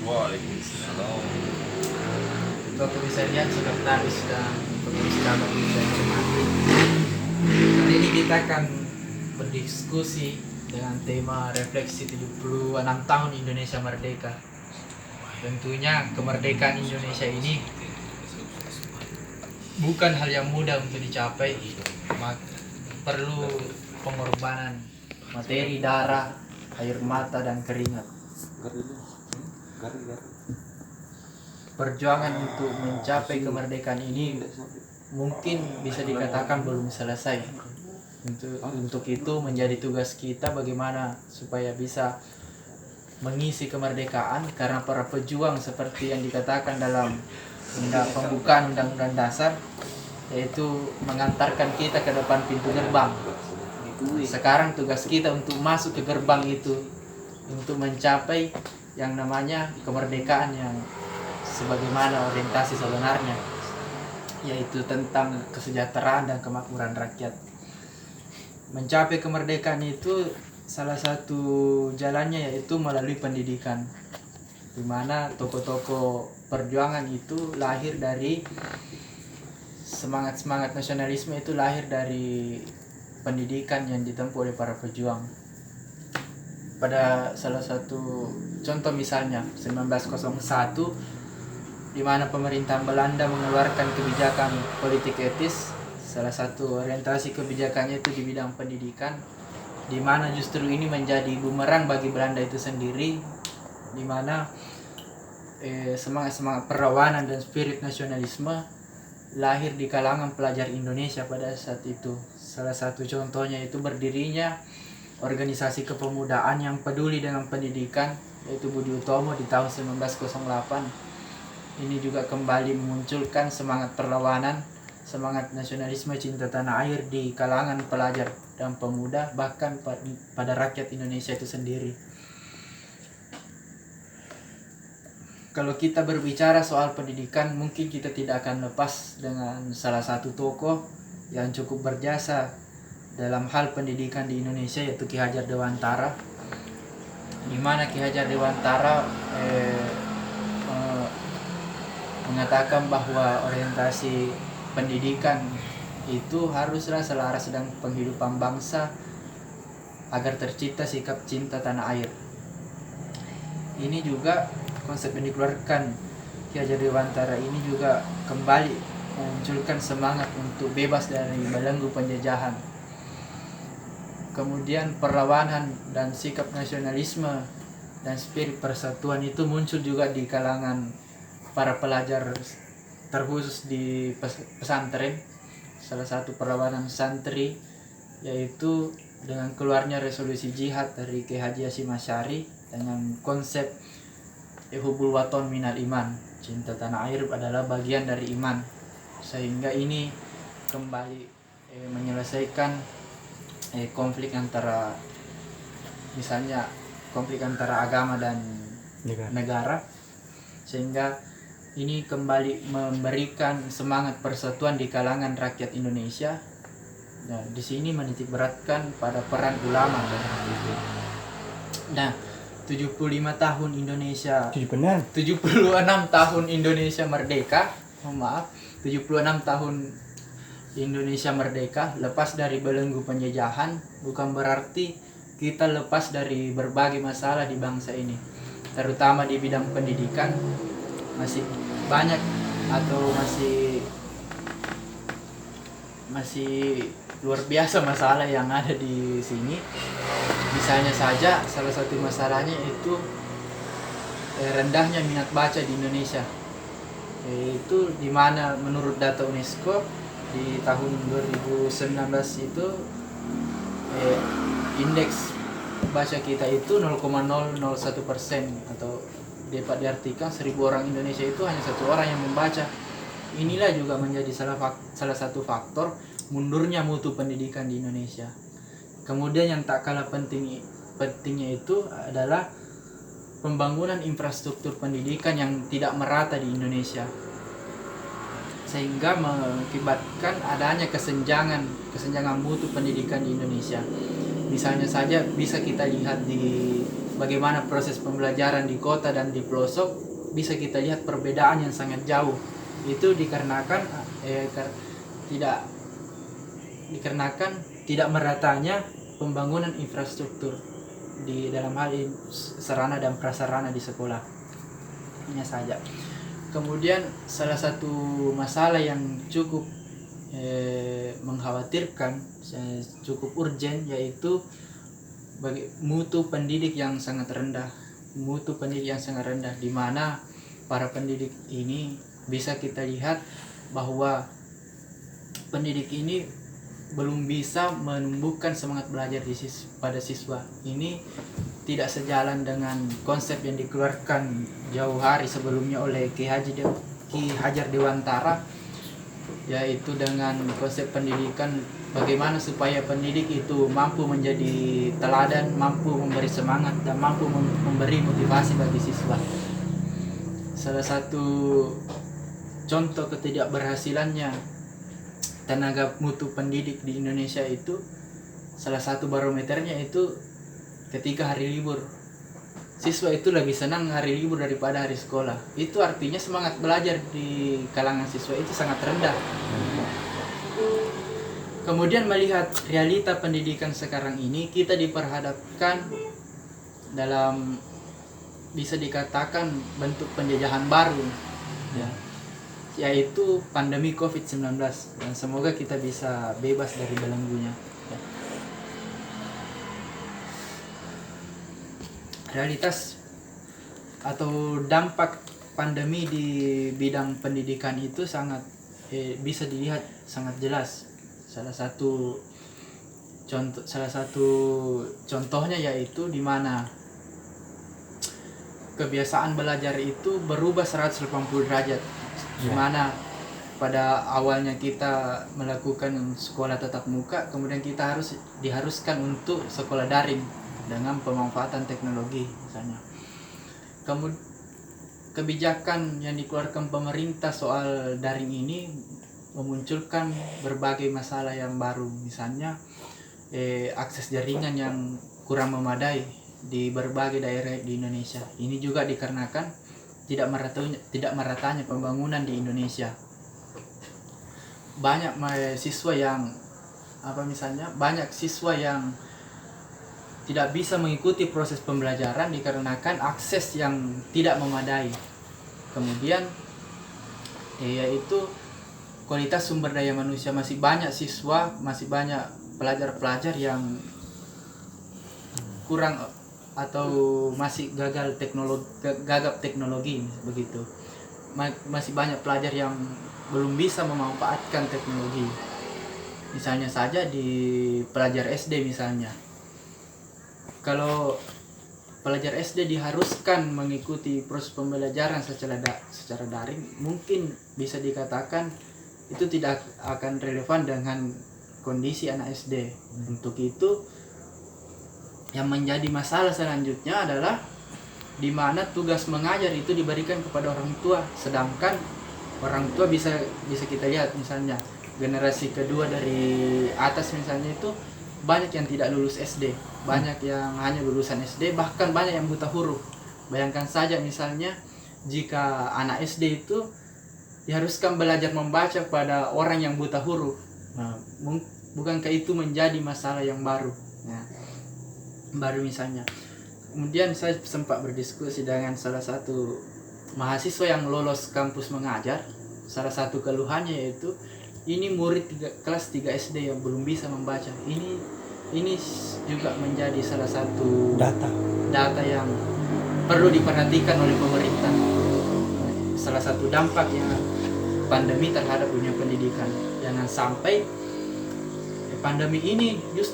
Waalaikumsalam. Ketua Komisariat, Sekretaris dan Pengurus Cabang yang saya hormati. Kali ini kita akan berdiskusi dengan tema refleksi 76 tahun Indonesia Merdeka. Tentunya kemerdekaan Indonesia ini bukan hal yang mudah untuk dicapai, perlu pengorbanan materi, darah, air mata, dan keringat. Perjuangan untuk mencapai kemerdekaan ini mungkin bisa dikatakan belum selesai. Untuk itu menjadi tugas kita bagaimana supaya bisa mengisi kemerdekaan, karena para pejuang seperti yang dikatakan dalam pembukaan Undang-Undang Dasar, yaitu mengantarkan kita ke depan pintu gerbang. Sekarang tugas kita untuk masuk ke gerbang itu, untuk mencapai yang namanya kemerdekaan yang sebagaimana orientasi sebenarnya, yaitu tentang kesejahteraan dan kemakmuran rakyat. Mencapai kemerdekaan itu salah satu jalannya yaitu melalui pendidikan, di mana tokoh-tokoh perjuangan itu lahir dari semangat nasionalisme, itu lahir dari pendidikan yang ditempuh oleh para pejuang. Pada salah satu contoh misalnya 1901, di mana pemerintahan Belanda mengeluarkan kebijakan politik etis. Salah satu orientasi kebijakannya itu di bidang pendidikan, di mana justru ini menjadi bumerang bagi Belanda itu sendiri, di mana semangat perlawanan dan spirit nasionalisme lahir di kalangan pelajar Indonesia pada saat itu. Salah satu contohnya itu berdirinya organisasi kepemudaan yang peduli dengan pendidikan, yaitu Budi Utomo di tahun 1908. Ini juga kembali memunculkan semangat perlawanan, semangat nasionalisme, cinta tanah air di kalangan pelajar dan pemuda, bahkan pada rakyat Indonesia itu sendiri. Kalau kita berbicara soal pendidikan, mungkin kita tidak akan lepas dengan salah satu tokoh yang cukup berjasa dalam hal pendidikan di Indonesia, yaitu Ki Hajar Dewantara. Di mana Ki Hajar Dewantara mengatakan bahwa orientasi pendidikan itu haruslah selaras dengan penghidupan bangsa agar tercipta sikap cinta tanah air. Ini juga konsep yang dikeluarkan Ki Hajar Dewantara ini juga kembali memunculkan semangat untuk bebas dari belenggu penjajahan. Kemudian perlawanan dan sikap nasionalisme dan spirit persatuan itu muncul juga di kalangan para pelajar, terkhusus di pesantren. Salah satu perlawanan santri yaitu dengan keluarnya resolusi jihad dari Ki Haji Hasyim Asy'ari dengan konsep hubul waton minal iman, cinta tanah air adalah bagian dari iman, sehingga ini kembali menyelesaikan konflik antara, misalnya konflik antara agama dan negara, sehingga ini kembali memberikan semangat persatuan di kalangan rakyat Indonesia. Nah, di sini menitik beratkan pada peran ulama dalam hal itu. Nah, 75 tahun Indonesia 76 tahun Indonesia merdeka. 76 tahun Indonesia merdeka, lepas dari belenggu penjajahan, bukan berarti kita lepas dari berbagai masalah di bangsa ini. Terutama di bidang pendidikan masih banyak atau masih luar biasa masalah yang ada di sini. Misalnya saja salah satu masalahnya itu rendahnya minat baca di Indonesia. Itu di mana menurut data UNESCO di tahun 2019 itu indeks baca kita itu 0,001%, atau dapat diartikan 1000 orang Indonesia itu hanya 1 orang yang membaca. Inilah juga menjadi salah satu faktor mundurnya mutu pendidikan di Indonesia. Kemudian yang tak kalah pentingnya itu adalah pembangunan infrastruktur pendidikan yang tidak merata di Indonesia, sehingga mengakibatkan adanya kesenjangan mutu pendidikan di Indonesia. Misalnya saja bisa kita lihat di bagaimana proses pembelajaran di kota dan di pelosok, bisa kita lihat perbedaan yang sangat jauh. Itu dikarenakan tidak meratanya pembangunan infrastruktur di dalam hal sarana dan prasarana di sekolah. Hanya saja. Kemudian salah satu masalah yang cukup mengkhawatirkan, cukup urgen, yaitu mutu pendidik yang sangat rendah. Mutu pendidik yang sangat rendah, di mana para pendidik ini bisa kita lihat bahwa pendidik ini belum bisa menumbuhkan semangat belajar pada siswa. Ini tidak sejalan dengan konsep yang dikeluarkan jauh hari sebelumnya oleh Ki Hajar Dewantara, yaitu dengan konsep pendidikan bagaimana supaya pendidik itu mampu menjadi teladan, mampu memberi semangat, dan mampu memberi motivasi bagi siswa. Salah satu contoh ketidakberhasilannya tenaga mutu pendidik di Indonesia itu, salah satu barometernya itu ketika hari libur. Siswa itu lebih senang hari libur daripada hari sekolah. Itu artinya semangat belajar di kalangan siswa itu sangat rendah. Kemudian melihat realita pendidikan sekarang ini, kita diperhadapkan dalam, bisa dikatakan, bentuk penjajahan baru, yaitu pandemi COVID-19, dan semoga kita bisa bebas dari belenggunya. Realitas atau dampak pandemi di bidang pendidikan itu sangat bisa dilihat sangat jelas. Salah satu contohnya yaitu di mana kebiasaan belajar itu berubah 180 derajat. Di mana pada awalnya kita melakukan sekolah tatap muka, kemudian kita diharuskan untuk sekolah daring dengan pemanfaatan teknologi misalnya. Kemudian kebijakan yang dikeluarkan pemerintah soal daring ini memunculkan berbagai masalah yang baru, misalnya akses jaringan yang kurang memadai di berbagai daerah di Indonesia. Ini juga dikarenakan tidak meratanya pembangunan di Indonesia. Banyak siswa yang tidak bisa mengikuti proses pembelajaran dikarenakan akses yang tidak memadai. Kemudian yaitu kualitas sumber daya manusia, masih banyak pelajar-pelajar yang kurang atau masih gagap teknologi begitu. Masih banyak pelajar yang belum bisa memanfaatkan teknologi. Misalnya saja di pelajar SD misalnya. Kalau pelajar SD diharuskan mengikuti proses pembelajaran secara daring, mungkin bisa dikatakan itu tidak akan relevan dengan kondisi anak SD. Untuk itu, yang menjadi masalah selanjutnya adalah di mana tugas mengajar itu diberikan kepada orang tua, sedangkan orang tua bisa kita lihat misalnya generasi kedua dari atas misalnya itu banyak yang tidak lulus SD, banyak yang hanya lulusan SD, bahkan banyak yang buta huruf. Bayangkan saja misalnya jika anak SD itu diharuskan belajar membaca pada orang yang buta huruf. Nah, bukankah itu menjadi masalah yang baru? Nah, baru misalnya. Kemudian saya sempat berdiskusi dengan salah satu mahasiswa yang lolos kampus mengajar. Salah satu keluhannya yaitu ini murid kelas 3 SD yang belum bisa membaca. Ini juga menjadi salah satu data yang perlu diperhatikan oleh pemerintah. Salah satu dampaknya pandemi terhadap dunia pendidikan. Jangan sampai pandemi ini justru